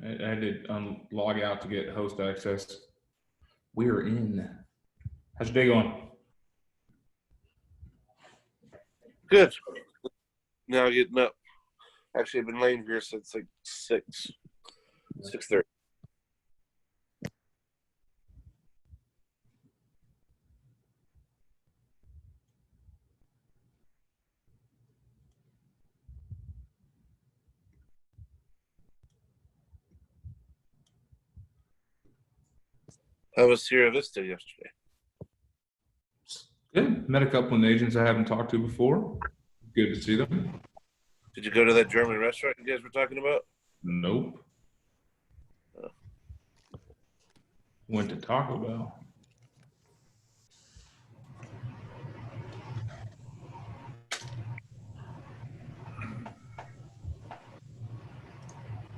I had to log out to get host access. We're in. How's your day going? Good. Now getting up. Actually, I've been laying here since like 6:30. How was Sierra Vista yesterday? Good. Met a couple of agents I haven't talked to before. Good to see them. Did you go to that German restaurant you guys were talking about? Nope. Went to Taco Bell.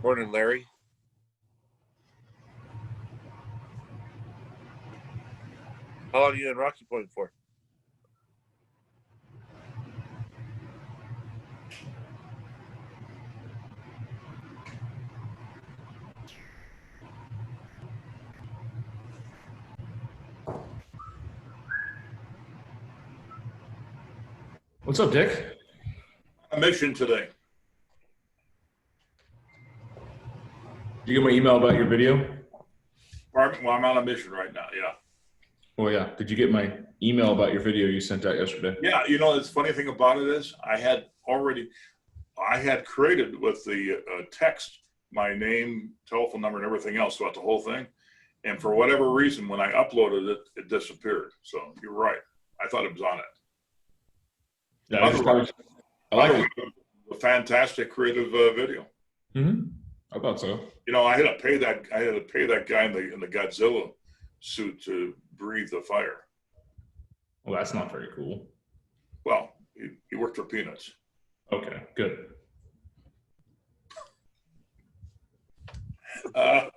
Morning, Larry. How long are you in Rocky Point for? What's up, Dick? A mission today. Did you get my email about your video? Well, I'm on a mission right now. Yeah. Oh yeah. Did you get my email about your video you sent out yesterday? Yeah. You know, the funny thing about it is I had created with the text my name, telephone number, and everything else throughout the whole thing. And for whatever reason, when I uploaded it, it disappeared. So you're right. I thought it was on it. Yeah, I like it. A fantastic creative video. Mm-hmm. I thought so. You know, I had to pay that guy in the Godzilla suit to breathe the fire. Well, that's not very cool. Well, he worked for peanuts. Okay, good. By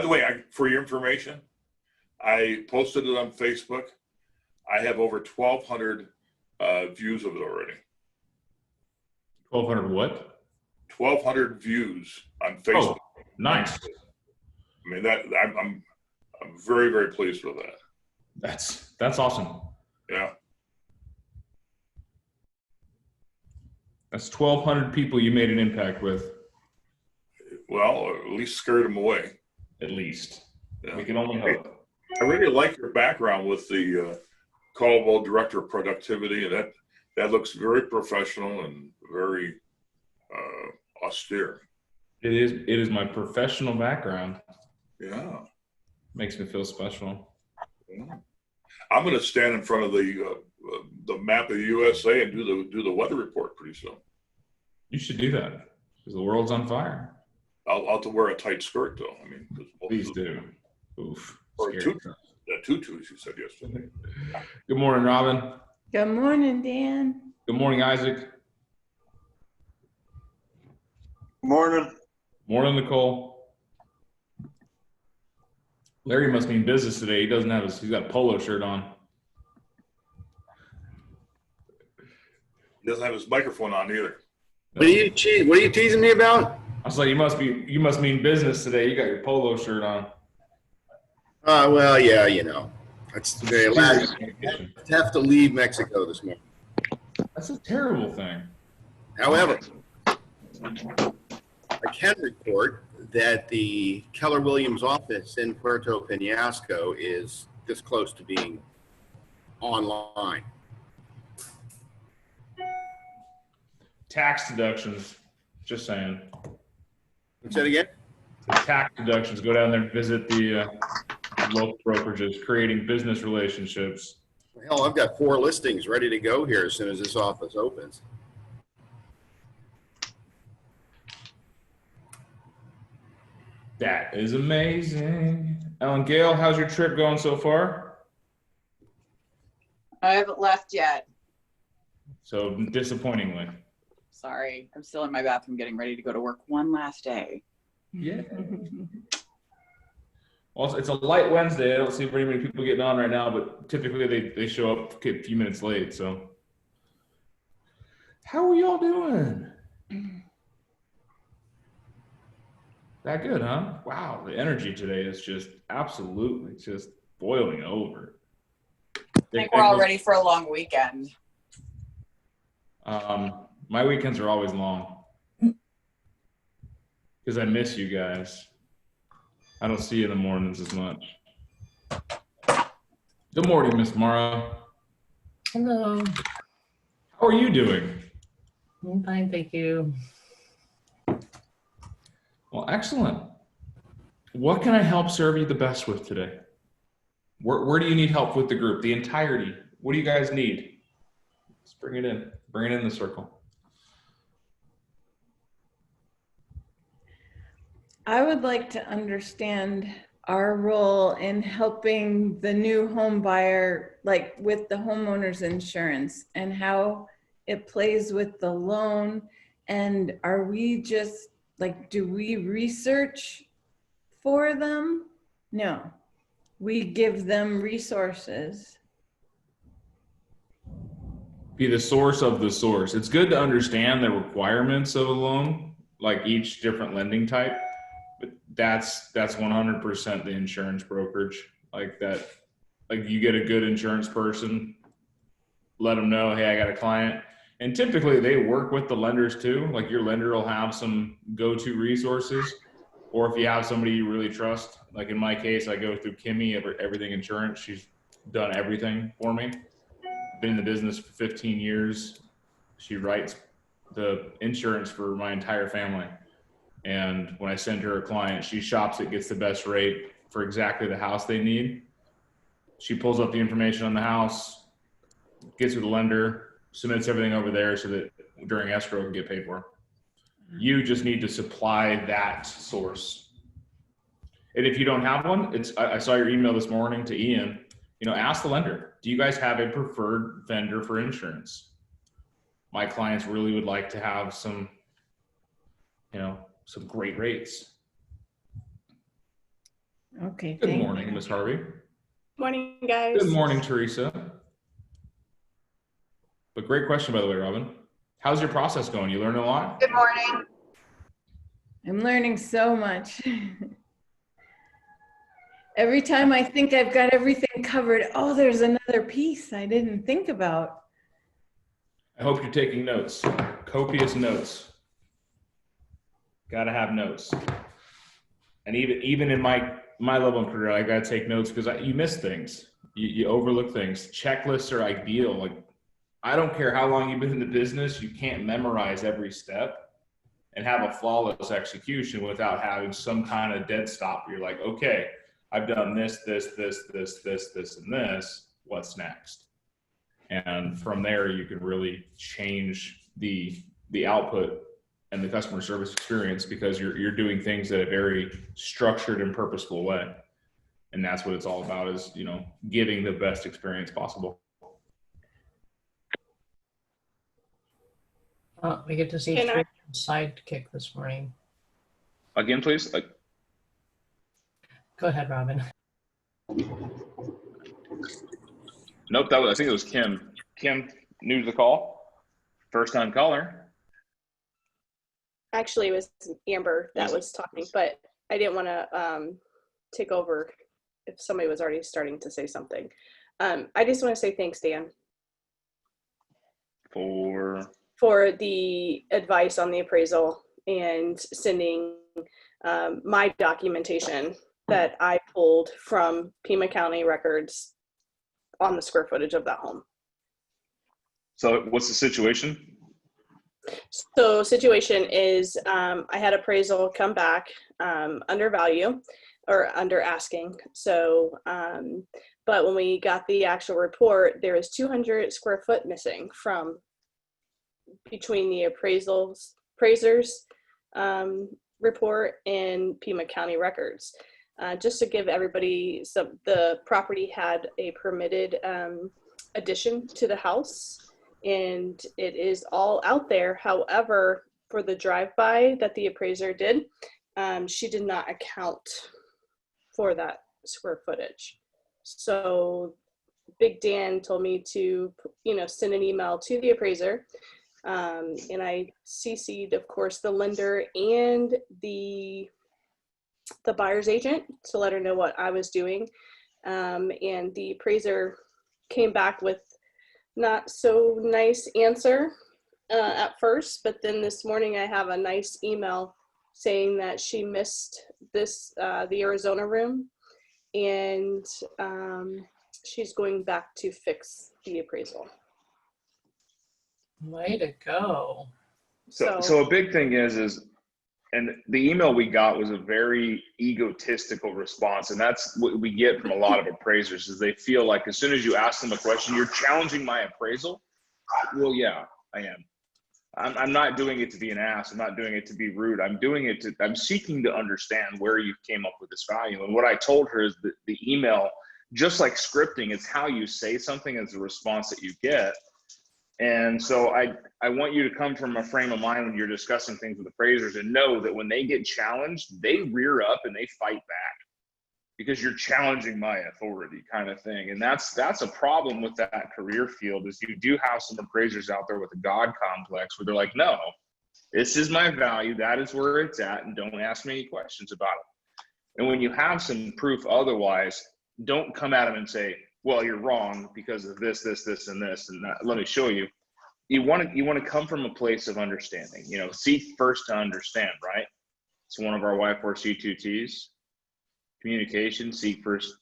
the way, for your information, I posted it on Facebook. I have over 1,200 views of it already. 1,200 what? 1,200 views on Facebook. Oh, nice. I mean, that I'm very, very pleased with that. That's awesome. Yeah. That's 1,200 people you made an impact with. Well, or at least scared them away. At least. Yeah. We can only hope. I really like your background with the Caldwell Director of Productivity, and that looks very professional and very austere. It is my professional background. Yeah. Makes me feel special. Yeah. I'm going to stand in front of the map of the USA and do the weather report pretty soon. You should do that because the world's on fire. I'll have to wear a tight skirt though. I mean, please do. Oof. Or tutus you said yesterday. Good morning, Robin. Good morning, Dan. Good morning, Isaac. Morning. Morning, Nicole. Larry must be in business today. He's got a polo shirt on. He doesn't have his microphone on either. What are you teasing me about? I was like, you must mean business today. You got your polo shirt on. Well, yeah, you know, it's very loud. I have to leave Mexico this morning. That's a terrible thing. However, I can report that the Keller Williams office in Puerto Penasco is this close to being online. Tax deductions. Just saying. What's that again? The tax deductions. Go down there and visit the local brokerages, creating business relationships. Hell, I've got 4 listings ready to go here as soon as this office opens. That is amazing. Ellen Gale, how's your trip going so far? I haven't left yet. So disappointingly. Sorry, I'm still in my bathroom getting ready to go to work one last day. Yeah. Well, it's a light Wednesday. I don't see very many people getting on right now, but typically they show up a few minutes late. So, how are y'all doing? That good, huh? Wow, the energy today is just absolutely just boiling over. I think we're all ready for a long weekend. My weekends are always long because I miss you guys. I don't see you in the mornings as much. Good morning, Miss Mara. Hello. How are you doing? I'm fine, thank you. Well, excellent. What can I help serve you the best with today? Where do you need help with the group? The entirety. What do you guys need? Let's bring it in. Bring it in the circle. I would like to understand our role in helping the new home buyer, like with the homeowner's insurance and how it plays with the loan. And are we just like, do we research for them? No, we give them resources. Be the source of the source. It's good to understand the requirements of a loan, like each different lending type, but that's 100% the insurance brokerage. Like that, like you get a good insurance person, let them know, hey, I got a client. And typically they work with the lenders too. Like your lender will have some go-to resources, or if you have somebody you really trust, like in my case, I go through Kimmy, Everything Insurance. She's done everything for me. Been in the business for 15 years. She writes the insurance for my entire family. And when I send her a client, she shops it, gets the best rate for exactly the house they need. She pulls up the information on the house, gets with the lender, submits everything over there so that during escrow it can get paid for. You just need to supply that source. And if you don't have one, I saw your email this morning to Ian, ask the lender, do you guys have a preferred vendor for insurance? My clients really would like to have some great rates. Okay. Good thank morning, you. Ms. Harvey. Morning, guys. Good morning, Teresa. But great question, by the way, Robin. How's your process going? You learning a lot? Good morning. I'm learning so much. Every time I think I've got everything covered, oh, there's another piece I didn't think about. I hope you're taking notes, copious notes. Got to have notes. And even in my level of career, I got to take notes because you miss things. You overlook things. Checklists are ideal. Like, I don't care how long you've been in the business, you can't memorize every step and have a flawless execution without having some kind of dead stop where you're like, okay, I've done this, and this. What's next? And from there, you can really change the output and the customer service experience because you're doing things in a very structured and purposeful way. And that's what it's all about is, giving the best experience possible. We get to see Can I- sidekick this morning. Again, please. Go ahead, Robin. Nope, I think it was Kim. Kim, new to the call, first time caller. Actually, it was Amber that was talking, but I didn't want to take over if somebody was already starting to say something. I just want to say thanks, Dan, for the advice on the appraisal and sending my documentation that I pulled from Pima County records on the square footage of that home. So what's the situation? So situation is I had appraisal come back under value or under asking. So, but when we got the actual report, there was 200 square foot missing from between the appraisers report and Pima County records. Just to give everybody some, the property had a permitted addition to the house, and it is all out there. However, for the drive-by that the appraiser did, she did not account for that square footage. So Big Dan told me to, send an email to the appraiser, and I CC'd, of course, the lender and the the buyer's agent to let her know what I was doing. And the appraiser came back with not so nice answer at first, but then this morning I have a nice email saying that she missed the Arizona room, and she's going back to fix the appraisal. Way to go. So a big thing is, and the email we got was a very egotistical response. And that's what we get from a lot of appraisers, is they feel like as soon as you ask them a question, you're challenging my appraisal. Well, yeah, I am. I'm not doing it to be an ass. I'm not doing it to be rude. I'm seeking to understand where you came up with this value. And what I told her is that the email, just like scripting, it's how you say something as a response that you get. And so I want you to come from a frame of mind when you're discussing things with appraisers and know that when they get challenged, they rear up and they fight back because you're challenging my authority, kind of thing. And that's a problem with that career field, is you do have some appraisers out there with a God complex where they're like, no, this is my value. That is where it's at. And don't ask me any questions about it. And when you have some proof otherwise, don't come at them and say, well, you're wrong because of this, this, this, and this, and that. Let me show you. You want to come from a place of understanding. Seek first to understand, right? It's one of our Y4 C2Ts. Communication, seek first.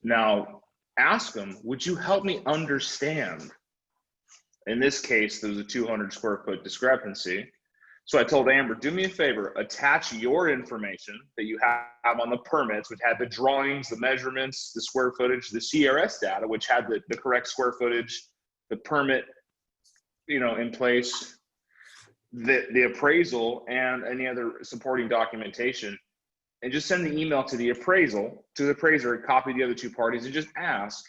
Now, ask them, would you help me understand? In this case, there was a 200 square foot discrepancy. So I told Amber, do me a favor, attach your information that you have on the permits, which had the drawings, the measurements, the square footage, the CRS data, which had the correct square footage, the permit, in place, the appraisal, and any other supporting documentation, and just send the email to the appraiser, copy the other two parties, and just ask,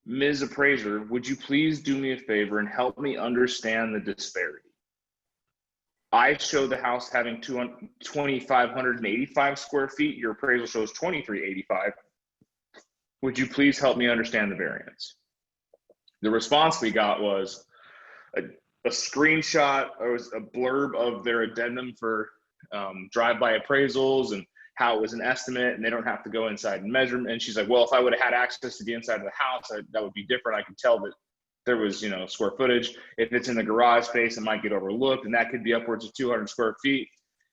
Ms. Appraiser, would you please do me a favor and help me understand the disparity? I show the house having 2,585 square feet. Your appraisal shows 2,385. Would you please help me understand the variance? The response we got was a screenshot, or was a blurb of their addendum for drive-by appraisals and how it was an estimate and they don't have to go inside and measure. And she's like, well, if I would have had access to the inside of the house, that would be different. I could tell that there was, square footage. If it's in the garage space, it might get overlooked, and that could be upwards of 200 square feet.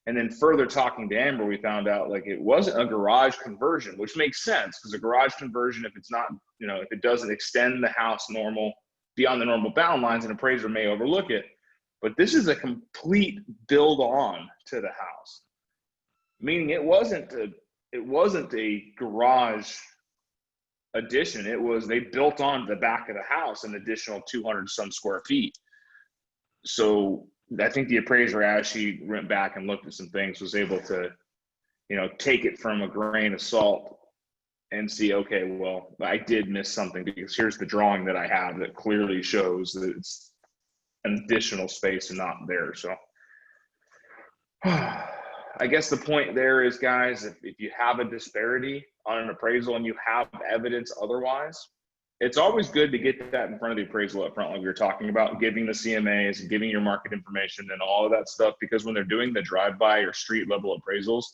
And then further talking to Amber, we found out like it wasn't a garage conversion, which makes sense because a garage conversion, if it's not, if it doesn't extend the house beyond the normal bound lines, an appraiser may overlook it. But this is a complete build on to the house, meaning it wasn't a garage addition. They built on the back of the house an additional 200 some square feet. So I think the appraiser, as she went back and looked at some things, was able to, take it from a grain of salt and see, okay, well, I did miss something because here's the drawing that I have that clearly shows that it's an additional space and not there. So I guess the point there is, guys, if you have a disparity on an appraisal and you have evidence otherwise, it's always good to get that in front of the appraisal up front, like we were talking about, giving the CMAs and giving your market information and all of that stuff, because when they're doing the drive-by or street level appraisals,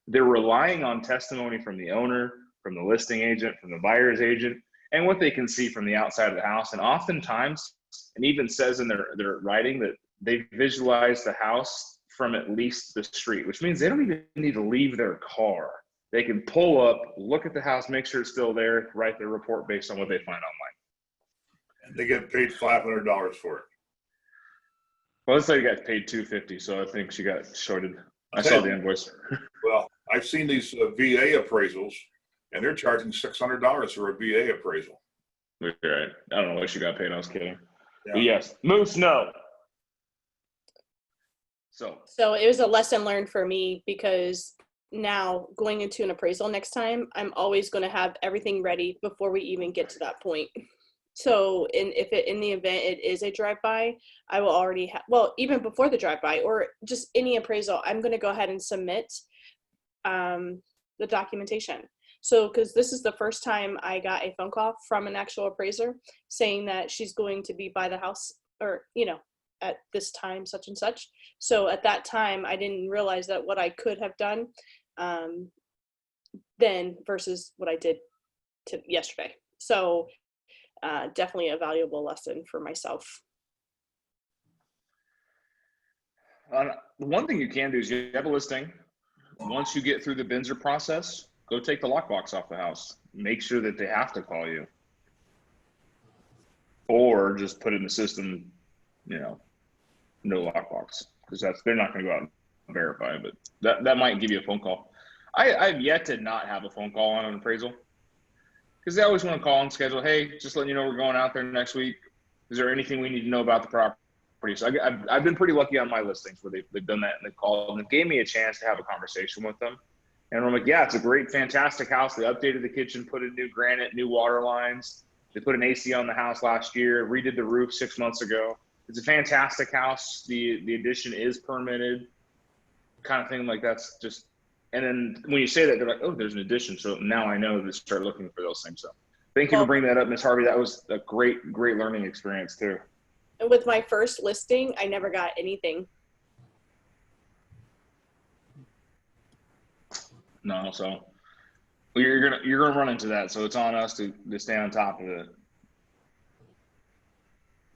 they're relying on testimony from the owner, from the listing agent, from the buyer's agent, and what they can see from the outside of the house. And oftentimes, it even says in their writing that they visualize the house from at least the street, which means they don't even need to leave their car. They can pull up, look at the house, make sure it's still there, write their report based on what they find online. And they get paid $500 for it. Well, let's say you got paid $250, so I think she got shorted. I saw the invoice. Well, I've seen these VA appraisals, and they're charging $600 for a VA appraisal. Right. I don't know what she got paid. I was kidding. Yeah. But yes, Moose, no. So it was a lesson learned for me, because now going into an appraisal next time, I'm always going to have everything ready before we even get to that point. So in the event it is a drive-by, I will already have, well, even before the drive-by or just any appraisal, I'm going to go ahead and submit the documentation. So, because this is the first time I got a phone call from an actual appraiser saying that she's going to be by the house, or, at this time, such and such. So at that time, I didn't realize that what I could have done than versus what I did yesterday. So definitely a valuable lesson for myself. The one thing you can do is you have a listing. Once you get through the Binzer process, go take the lockbox off the house. Make sure that they have to call you. Or just put it in the system, no lockbox. Because they're not going to go out and verify, but that might give you a phone call. I've yet to not have a phone call on an appraisal. Because they always want to call and schedule, hey, just letting you know we're going out there next week. Is there anything we need to know about the property? So I've been pretty lucky on my listings where they've done that and they've called and it gave me a chance to have a conversation with them. And I'm like, yeah, it's a great, fantastic house. They updated the kitchen, put in new granite, new water lines. They put an AC on the house last year, redid the roof 6 months ago. It's a fantastic house. The addition is permitted, kind of thing. Like that's just, and then when you say that, they're like, oh, there's an addition. So now I know to start looking for those things. So thank you for bringing that up, Ms. Harvey. That was a great learning experience too. And with my first listing, I never got anything. No, so you're gonna run into that. So it's on us to stay on top of it.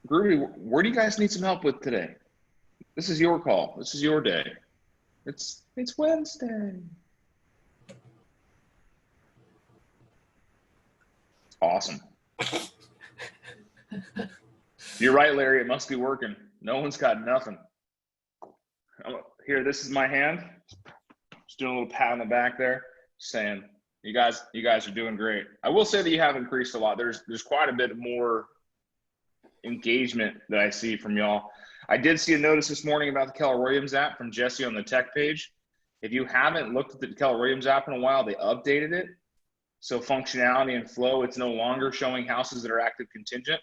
Groovy, where do you guys need some help with today? This is your call. This is your day. It's Wednesday. Awesome. You're right, Larry. It must be working. No one's got nothing. Here, this is my hand. Just doing a little pat on the back there, saying you guys are doing great. I will say that you have increased a lot. There's quite a bit more engagement that I see from y'all. I did see a notice this morning about the Keller Williams app from Jesse on the tech page. If you haven't looked at the Keller Williams app in a while, they updated it. So functionality and flow, it's no longer showing houses that are active contingent.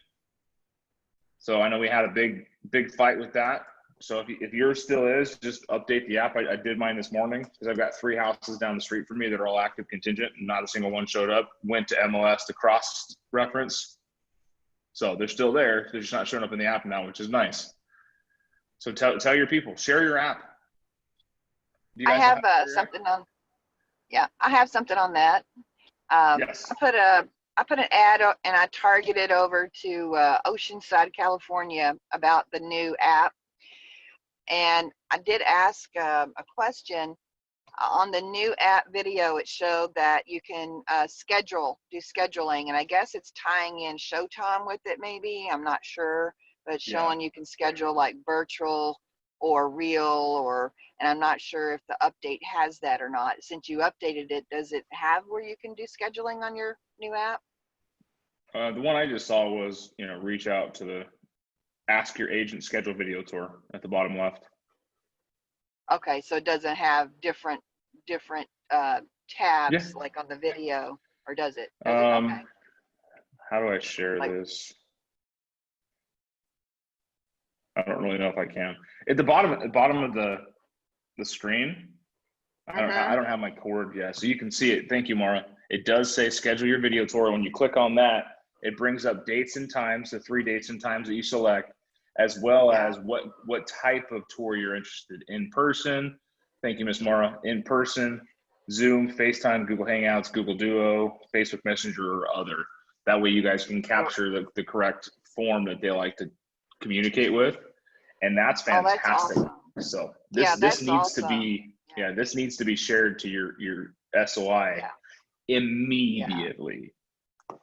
So I know we had a big fight with that. So if yours still is, just update the app. I did mine this morning because I've got 3 houses down the street from me that are all active contingent and not a single one showed up. Went to MLS to cross reference. So they're still there. They're just not showing up in the app now, which is nice. So tell your people, share your app. Do you I guys have share something on. Yeah, I have something on that. Yes. I put an ad and I targeted over to Oceanside, California about the new app. And I did ask a question on the new app video. It showed that you can do scheduling, and I guess it's tying in Showtime with it. Maybe I'm not sure, but it's showing you can schedule like virtual or real, and I'm not sure if the update has that or not. Since you updated it, does it have where you can do scheduling on your new app? The one I just saw was, reach out to the ask your agent schedule video tour at the bottom left. Okay, so it doesn't have different tabs like on the video, or does it? Okay. How do I share this? I don't really know if I can. At the bottom of the screen, I don't have my cord yet, so you can see it. Thank you, Mara. It does say schedule your video tour. When you click on that, it brings up dates and times, the 3 dates and times that you select, as well as what type of tour you're interested in. Person. Thank you, Miss Mara. In person, Zoom, FaceTime, Google Hangouts, Google Duo, Facebook Messenger, or other. That way you guys can capture the correct form that they like to communicate with. And that's fantastic. That's awesome. So this needs to be this needs to be shared to your SOI immediately.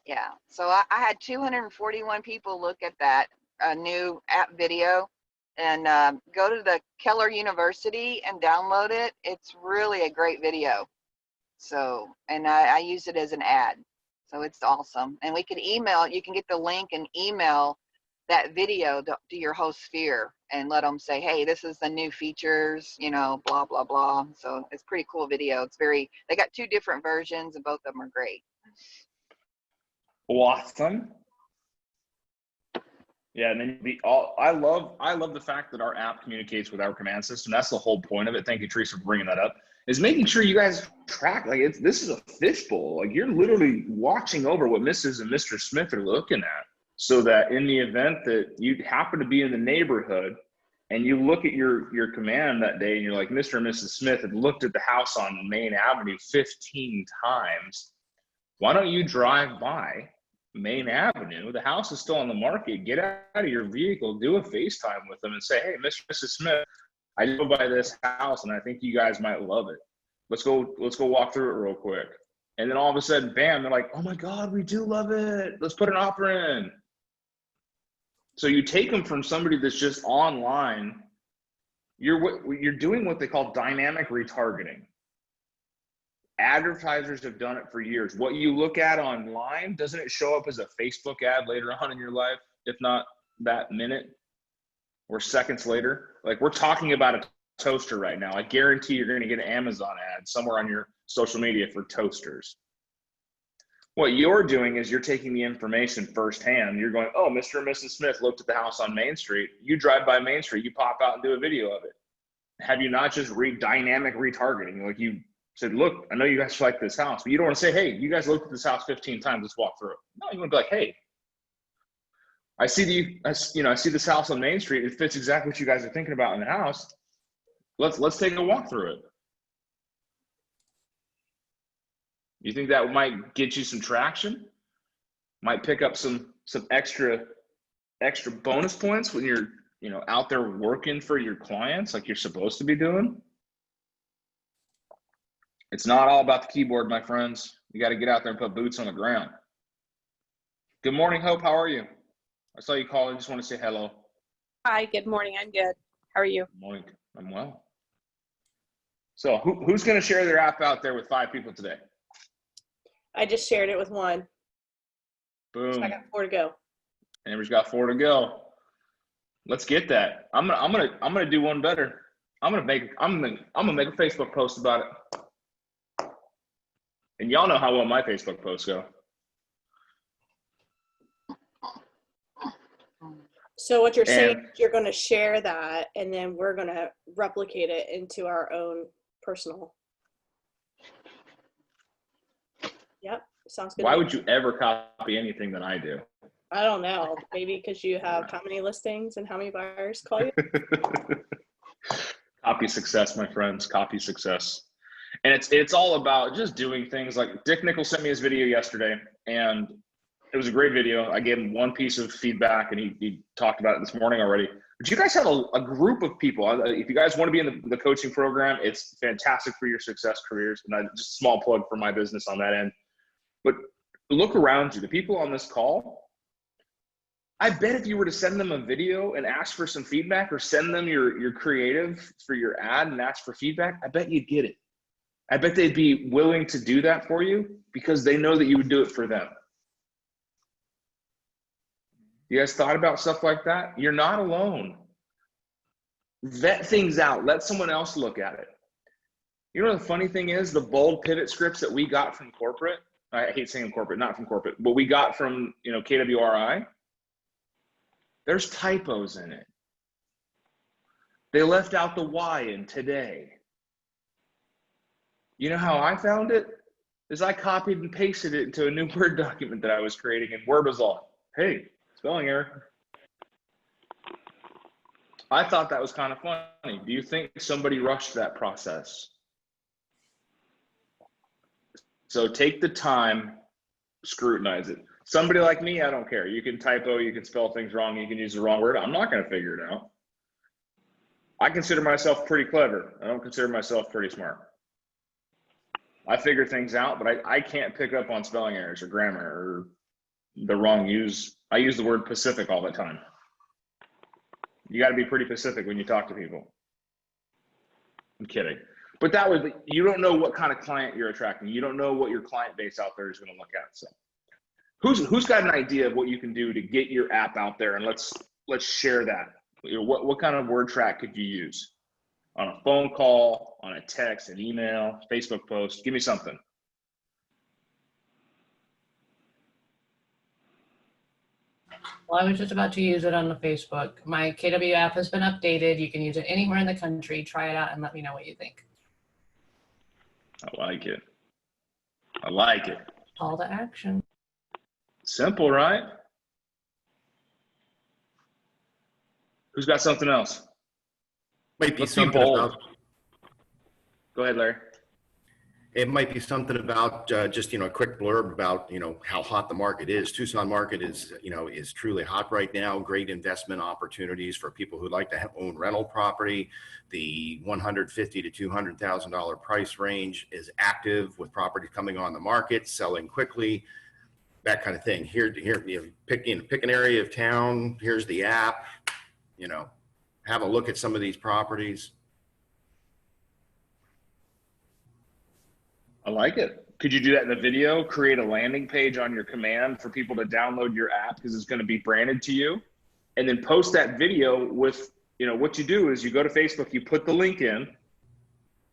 Yeah. So I had 241 people look at that new app video, and go to the Keller University and download it. It's really a great video. So, and I use it as an ad. So it's awesome. And we can email, you can get the link and email that video to your host Sphere and let them say, hey, this is the new features, blah, blah, blah. So it's pretty cool video. They got 2 different versions and both of them are great. Awesome. Yeah, and then I love the fact that our app communicates with our command system. That's the whole point of it. Thank you, Teresa, for bringing that up. Is making sure you guys track. Like this is a fishbowl. Like you're literally watching over what Mrs. and Mr. Smith are looking at, so that in the event that you happen to be in the neighborhood and you look at your command that day and you're like, Mr. and Mrs. Smith had looked at the house on Main Avenue 15 times. Why don't you drive by Main Avenue? The house is still on the market. Get out of your vehicle, do a FaceTime with them and say, hey, Mr. and Mrs. Smith, I go by this house and I think you guys might love it. Let's go walk through it real quick. And then all of a sudden, bam, they're like, oh my God, we do love it. Let's put an offer in. So you take them from somebody that's just online. You're doing what they call dynamic retargeting. Advertisers have done it for years. What you look at online, doesn't it show up as a Facebook ad later on in your life, if not that minute or seconds later? Like, we're talking about a toaster right now. I guarantee you're going to get an Amazon ad somewhere on your social media for toasters. What you're doing is you're taking the information firsthand. You're going, oh, Mr. and Mrs. Smith looked at the house on Main Street. You drive by Main Street, you pop out and do a video of it. Have you not just dynamic retargeting? Like, you said, look, I know you guys like this house, but you don't want to say, hey, you guys looked at this house 15 times, let's walk through it. No, you want to be like, hey, I see this house on Main Street. It fits exactly what you guys are thinking about in the house. Let's take a walk through it. You think that might get you some traction? Might pick up some extra bonus points when you're out there working for your clients like you're supposed to be doing? It's not all about the keyboard, my friends. You got to get out there and put boots on the ground. Good morning, Hope. How are you? I saw you call. I just want to say hello. Hi, good morning. I'm good. How are you? Good morning. I'm well. So who's going to share their app out there with 5 people today? I just shared it with one. Boom. So I got 4 to go. Amber's got 4 to go. Let's get that. I'm gonna do one better. I'm gonna make a Facebook post about it. And y'all know how well my Facebook posts go. So what you're saying, you're going to share that, and then we're going to replicate it into our own personal. Yep, sounds good. Why would you ever copy anything that I do? I don't know. Maybe because you have how many listings and how many buyers call you? Copy success, my friends. Copy success. And it's all about just doing things. Like Dick Nichols sent me his video yesterday, and it was a great video. I gave him one piece of feedback, and he talked about it this morning already. But you guys have a group of people. If you guys want to be in the coaching program, it's fantastic for your success careers. And just a small plug for my business on that end. But look around you. The people on this call, I bet if you were to send them a video and ask for some feedback, or send them your creative for your ad and ask for feedback, I bet you'd get it. I bet they'd be willing to do that for you because they know that you would do it for them. You guys thought about stuff like that? You're not alone. Vet things out. Let someone else look at it. You know what the funny thing is? The bold pivot scripts that we got from corporate, I hate saying corporate, not from corporate, but we got from KWRI, there's typos in it. They left out the Y in today. You know how I found it? Is I copied and pasted it into a new Word document that I was creating, and Word was all, hey, spelling error. I thought that was kind of funny. Do you think somebody rushed that process? So take the time, scrutinize it. Somebody like me, I don't care. You can typo, you can spell things wrong, you can use the wrong word. I'm not going to figure it out. I consider myself pretty clever. I don't consider myself pretty smart. I figure things out, but I can't pick up on spelling errors or grammar or the wrong use. I use the word Pacific all the time. You got to be pretty Pacific when you talk to people. I'm kidding. But you don't know what kind of client you're attracting. You don't know what your client base out there is going to look at. So who's got an idea of what you can do to get your app out there? And let's share that. What kind of word track could you use? On a phone call, on a text, an email, Facebook post? Give me something. Well, I was just about to use it on the Facebook. My KW app has been updated. You can use it anywhere in the country. Try it out and let me know what you think. I like it. I like it. Call to action. Simple, right? Who's got something else? Might be Let's be something bold. about. Go ahead, Larry. It might be something about just, a quick blurb about, how hot the market is. Tucson market is truly hot right now. Great investment opportunities for people who like to own rental property. The $150,000 to $200,000 price range is active with property coming on the market, selling quickly, that kind of thing. Here, pick an area of town. Here's the app, have a look at some of these properties. I like it. Could you do that in the video? Create a landing page on your command for people to download your app because it's going to be branded to you, and then post that video with, what you do is you go to Facebook, you put the link in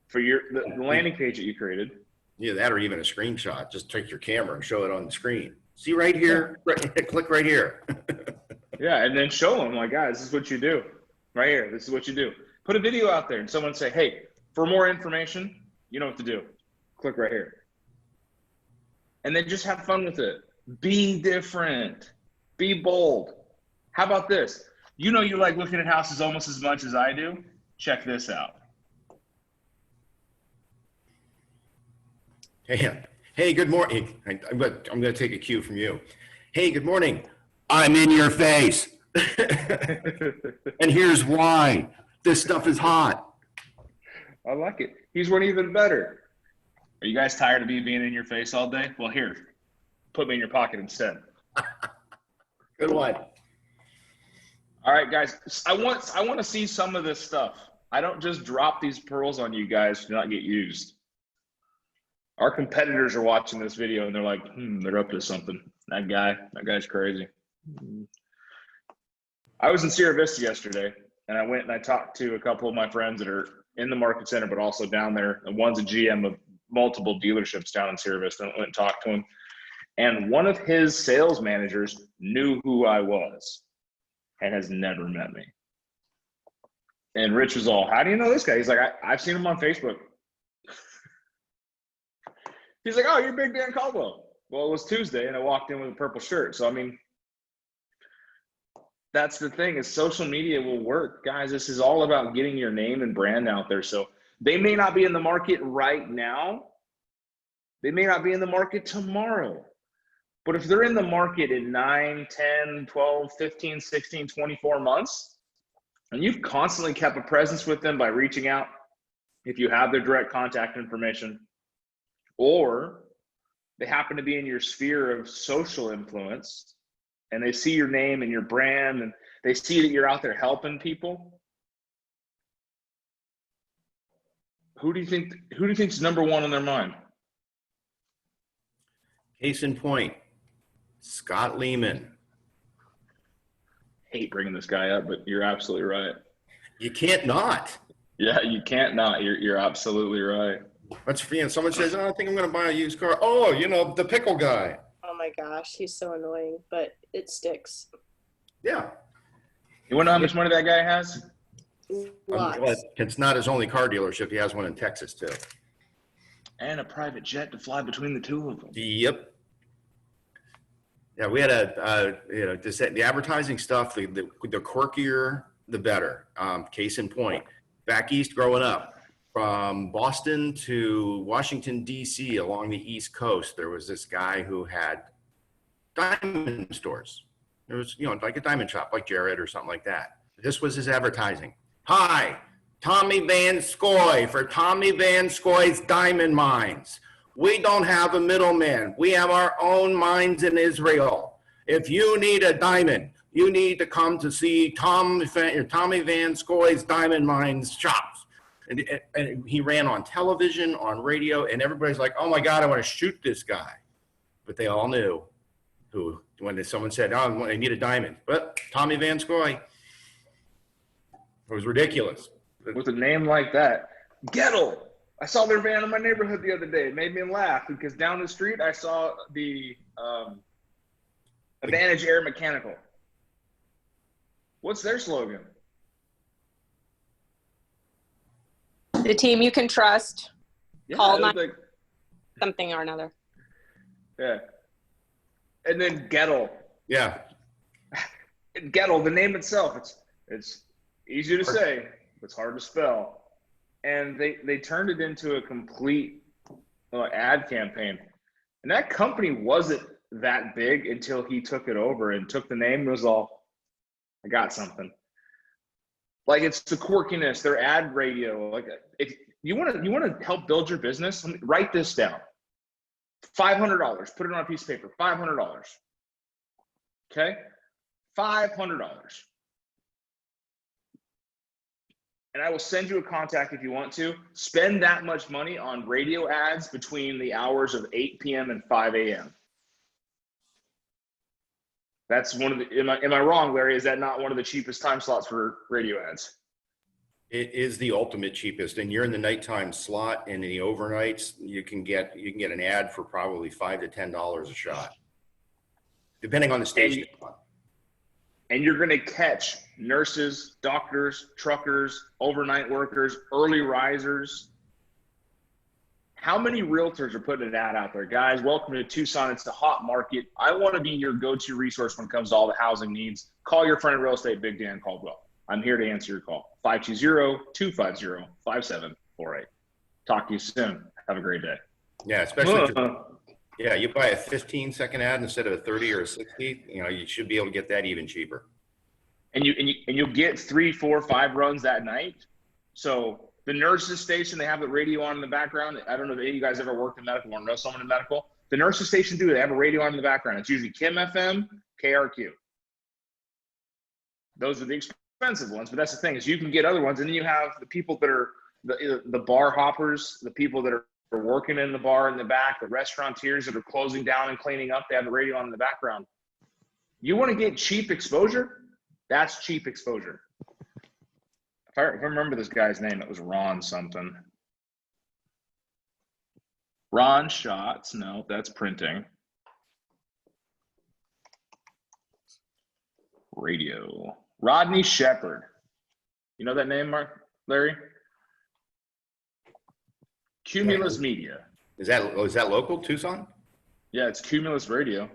for the landing page that you created. Yeah, that or even a screenshot. Just take your camera and show it on the screen. See right here, click right here. Yeah, and then show them, like, guys, this is what you do. Right here, this is what you do. Put a video out there and someone say, hey, for more information, you know what to do. Click right here. And then just have fun with it. Be different. Be bold. How about this? You like looking at houses almost as much as I do. Check this out. Hey, good morning. I'm going to take a cue from you. Hey, good morning. I'm in your face. And here's why. This stuff is hot. I like it. He's one even better. Are you guys tired of me being in your face all day? Well, here, put me in your pocket instead. Good one. All right, guys, I want to see some of this stuff. I don't just drop these pearls on you guys to not get used. Our competitors are watching this video and they're like, they're up to something. That guy's crazy. I was in Sierra Vista yesterday, and I went and I talked to a couple of my friends that are in the market center, but also down there. And one's a GM of multiple dealerships down in Sierra Vista. I went and talked to him. And one of his sales managers knew who I was and has never met me. And Rich was all, how do you know this guy? He's like, I've seen him on Facebook. He's like, oh, you're Big Dan Caldwell. Well, it was Tuesday, and I walked in with a purple shirt. So, I mean, that's the thing is social media will work. Guys, this is all about getting your name and brand out there. So they may not be in the market right now. They may not be in the market tomorrow. But if they're in the market in 9, 10, 12, 15, 16, 24 months, and you've constantly kept a presence with them by reaching out, if you have their direct contact information, or they happen to be in your sphere of social influence, and they see your name and your brand, and they see that you're out there helping people, who do you think's number one on their mind? Case in point, Scott Lehman. Hate bringing this guy up, but you're absolutely right. You can't not. Yeah, you can't not. You're absolutely right. Someone says, oh, I think I'm going to buy a used car. Oh, the pickle guy. Oh my gosh, he's so annoying, but it sticks. Yeah. You want to know how much money that guy has? Lots. It's not his only car dealership. He has one in Texas, too. And a private jet to fly between the two of them. Yep. Yeah, we had the advertising stuff, the quirkier, the better. Case in point, back east growing up, from Boston to Washington, D.C., along the East Coast, there was this guy who had diamond stores. There was, like a diamond shop, like Jared or something like that. This was his advertising. Hi, Tommy Van Scoy for Tommy Van Scoy's Diamond Mines. We don't have a middleman. We have our own mines in Israel. If you need a diamond, you need to come to see Tommy Van Scoy's Diamond Mines shops. And he ran on television, on radio, and everybody's like, oh my God, I want to shoot this guy. But they all knew who, when someone said, oh, I need a diamond. But Tommy Van Scoy. It was ridiculous. With a name like that, Gettle. I saw their van in my neighborhood the other day. It made me laugh because down the street I saw the Advantage Air Mechanical. What's their slogan? The team you can trust. Yeah, Call it was something or another. Yeah. And then Gettle. Yeah. Gettle, the name itself, it's easy to say. It's hard to spell. And they turned it into a complete ad campaign. And that company wasn't that big until he took it over and took the name and was all, I got something. Like, it's the quirkiness, their ad radio. Like, if you want to help build your business, write this down. $500. Put it on a piece of paper. $500. Okay? $500. And I will send you a contact if you want to. Spend that much money on radio ads between the hours of 8 p.m. and 5 a.m. That's one of the, am I wrong, Larry? Is that not one of the cheapest time slots for radio ads? It is the ultimate cheapest, and you're in the nighttime slot, and in the overnights, you can get an ad for probably $5 to $10 a shot, depending on the station. And you're going to catch nurses, doctors, truckers, overnight workers, early risers. How many realtors are putting an ad out there? Guys, welcome to Tucson. It's the hot market. I want to be your go-to resource when it comes to all the housing needs. Call your friend in real estate, Big Dan Caldwell. I'm here to answer your call. 520-250-5748. Talk to you soon. Have a great day. Yeah, especially yeah, you buy a 15-second ad instead of a 30 or a 60. You know, you should be able to get that even cheaper. And you'll get 3, 4, 5 runs that night. So the nurses station, they have the radio on in the background. I don't know if any of you guys ever worked in medical or know someone in medical. The nurses station do. They have a radio on in the background. It's usually Kim FM, KRQ. Those are the expensive ones, but that's the thing is you can get other ones, and then you have the people that are the bar hoppers, the people that are working in the bar in the back, the restaurateurs that are closing down and cleaning up. They have the radio on in the background. You want to get cheap exposure? That's cheap exposure. If I remember this guy's name, it was Ron something. Ron Schatz. No, that's printing. Radio. Rodney Shepard. You know that name, Larry? Cumulus Media. Is that local, Tucson? Yeah, it's Cumulus Radio.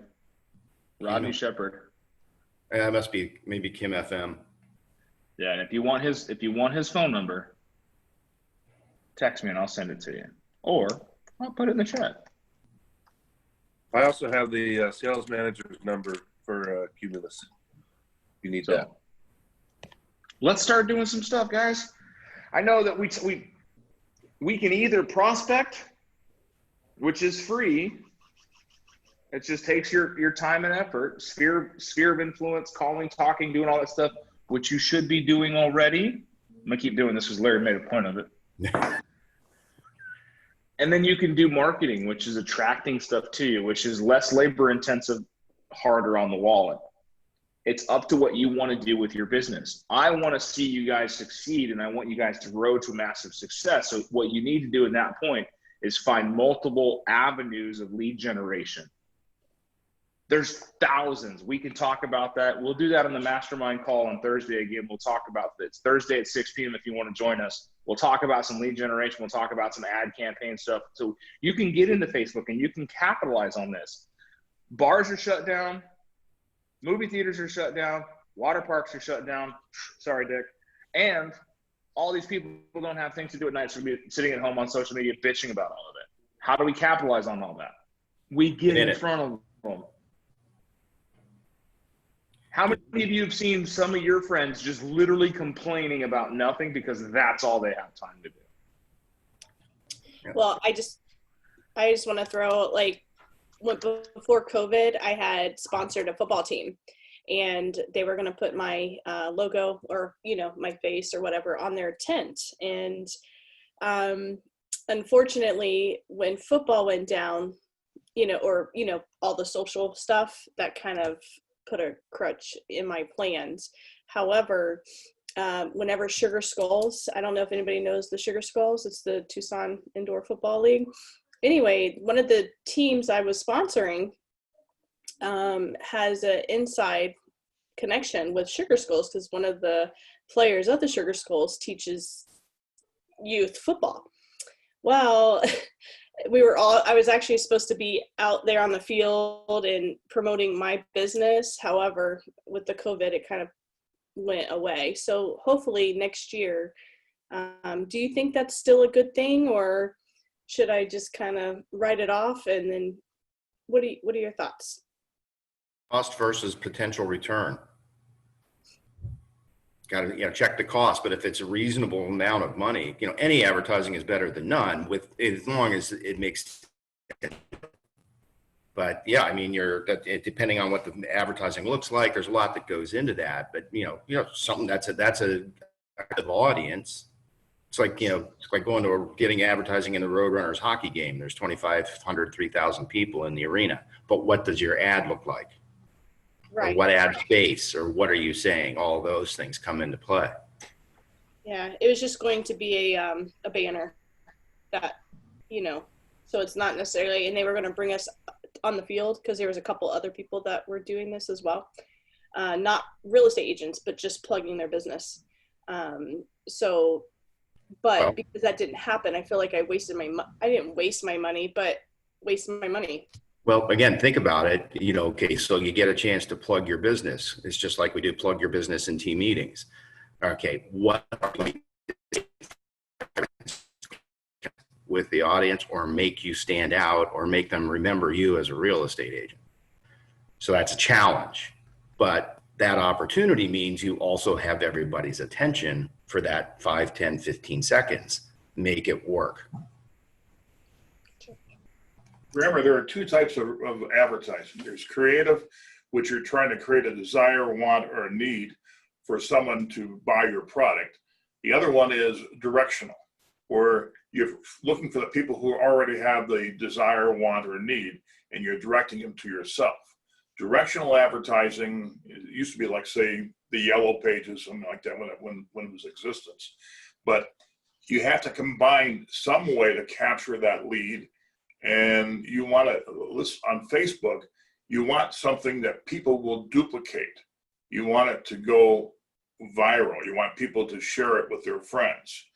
Rodney Shepard. That must be maybe Kim FM. Yeah, and if you want his phone number, text me and I'll send it to you. Or I'll put it in the chat. I also have the sales manager's number for Cumulus. You need that. Let's start doing some stuff, guys. I know that we can either prospect, which is free. It just takes your time and effort, sphere of influence, calling, talking, doing all that stuff, which you should be doing already. I'm gonna keep doing this because Larry made a point of it. And then you can do marketing, which is attracting stuff to you, which is less labor intensive, harder on the wallet. It's up to what you want to do with your business. I want to see you guys succeed, and I want you guys to grow to massive success. So what you need to do at that point is find multiple avenues of lead generation. There's thousands. We can talk about that. We'll do that on the mastermind call on Thursday. Again, we'll talk about this. Thursday at 6 p.m. if you want to join us. We'll talk about some lead generation. We'll talk about some ad campaign stuff. So you can get into Facebook and you can capitalize on this. Bars are shut down. Movie theaters are shut down. Water parks are shut down. Sorry, Dick. And all these people don't have things to do at night, so we'll be sitting at home on social media bitching about all of it. How do we capitalize on all that? We get in front of them. How many of you have seen some of your friends just literally complaining about nothing because that's all they have time to do? Well, I just want to throw, like, before COVID, I had sponsored a football team, and they were going to put my logo or, my face or whatever on their tent. And unfortunately, when football went down, all the social stuff, that kind of put a crutch in my plans. However, whenever Sugar Skulls, I don't know if anybody knows the Sugar Skulls, it's the Tucson Indoor Football League. Anyway, one of the teams I was sponsoring has an inside connection with Sugar Skulls because one of the players of the Sugar Skulls teaches youth football. Well, I was actually supposed to be out there on the field and promoting my business. However, with the COVID, it kind of went away. So hopefully next year Do you think that's still a good thing, or should I just kind of write it off? And then what are your thoughts? Cost versus potential return. Got to check the cost, but if it's a reasonable amount of money, any advertising is better than none, with as long as it makes. But yeah, I mean, depending on what the advertising looks like, there's a lot that goes into that. But something that's a active audience. It's like going to getting advertising in the Roadrunners hockey game. There's 2,500, 3,000 people in the arena. But what does your ad look like? Right. Or what ad space, or what are you saying? All those things come into play. Yeah, it was just going to be a banner that, so it's not necessarily, and they were going to bring us on the field because there was a couple other people that were doing this as well. Not real estate agents, but just plugging their business. But because that didn't happen, I feel like I didn't waste my money, but wasted my money. Well, again, think about it. Okay, so you get a chance to plug your business. It's just like we do plug your business in team meetings. Okay, what are you with the audience, or make you stand out, or make them remember you as a real estate agent? So that's a challenge, but that opportunity means you also have everybody's attention for that 5, 10, 15 seconds. Make it work. Remember, there are two types of advertising. There's creative, which you're trying to create a desire, want, or a need for someone to buy your product. The other one is directional, where you're looking for the people who already have the desire, want, or need, and you're directing them to yourself. Directional advertising, it used to be like, say, the Yellow Pages, something like that when it was existence. But you have to combine some way to capture that lead. And you want to list on Facebook, you want something that people will duplicate. You want it to go viral. You want people to share it with their friends.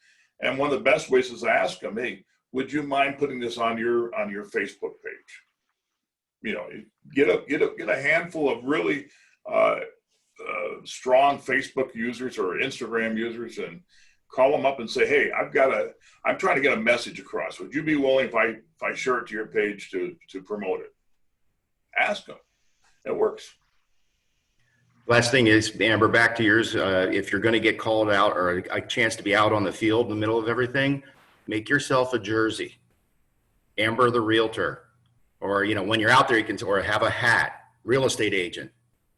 And one of the best ways is to ask them, hey, would you mind putting this on your Facebook page? Get a handful of really strong Facebook users or Instagram users and call them up and say, hey, I'm trying to get a message across. Would you be willing if I share it to your page to promote it? Ask them. It works. Last thing is, Amber, back to yours. If you're going to get called out or a chance to be out on the field in the middle of everything, make yourself a jersey. Amber the realtor. Or, when you're out there, you can, or have a hat, real estate agent.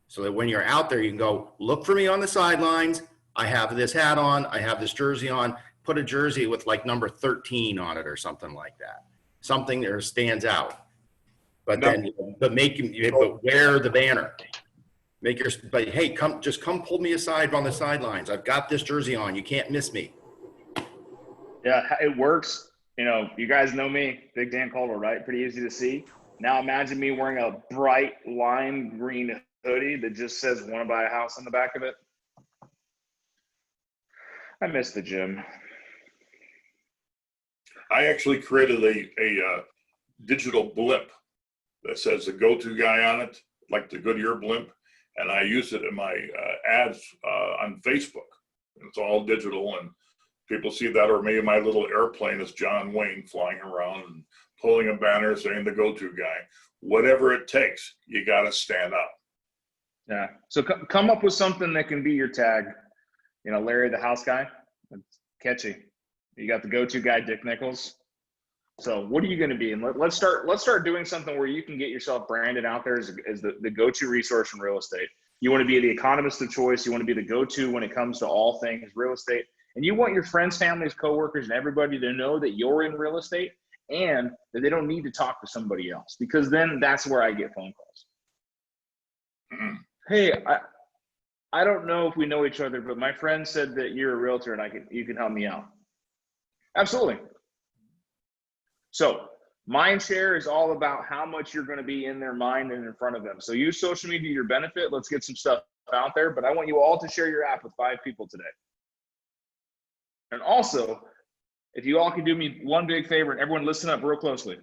So that when you're out there, you can go, look for me on the sidelines. I have this hat on, I have this jersey on, put a jersey with like number 13 on it or something like that. Something that stands out. But wear the banner. But hey, come pull me aside on the sidelines. I've got this jersey on. You can't miss me. Yeah, it works. You guys know me, Big Dan Caldwell, right? Pretty easy to see. Now imagine me wearing a bright lime green hoodie that just says "Want to buy a house" on the back of it. I miss the gym. I actually created a digital blimp that says the go-to guy on it, like the Goodyear blimp, and I use it in my ads on Facebook. It's all digital, and people see that, or maybe my little airplane is John Wayne flying around and pulling a banner saying the go-to guy. Whatever it takes, you got to stand up. Yeah. So come up with something that can be your tag. Larry the house guy. It's catchy. You got the go-to guy, Dick Nichols. So what are you going to be? And let's start doing something where you can get yourself branded out there as the go-to resource in real estate. You want to be the economist of choice. You want to be the go-to when it comes to all things real estate. And you want your friends, families, coworkers, and everybody to know that you're in real estate and that they don't need to talk to somebody else, because then that's where I get phone calls. Mm-hmm. Hey, I don't know if we know each other, but my friend said that you're a realtor and you can help me out. Absolutely. So Mindshare is all about how much you're going to be in their mind and in front of them. So use social media to your benefit. Let's get some stuff out there, but I want you all to share your app with 5 people today. And also, if you all can do me one big favor, and everyone listen up real closely.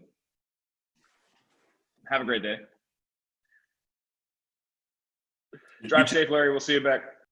Have a great day. Drive safe, Larry. We'll see you back.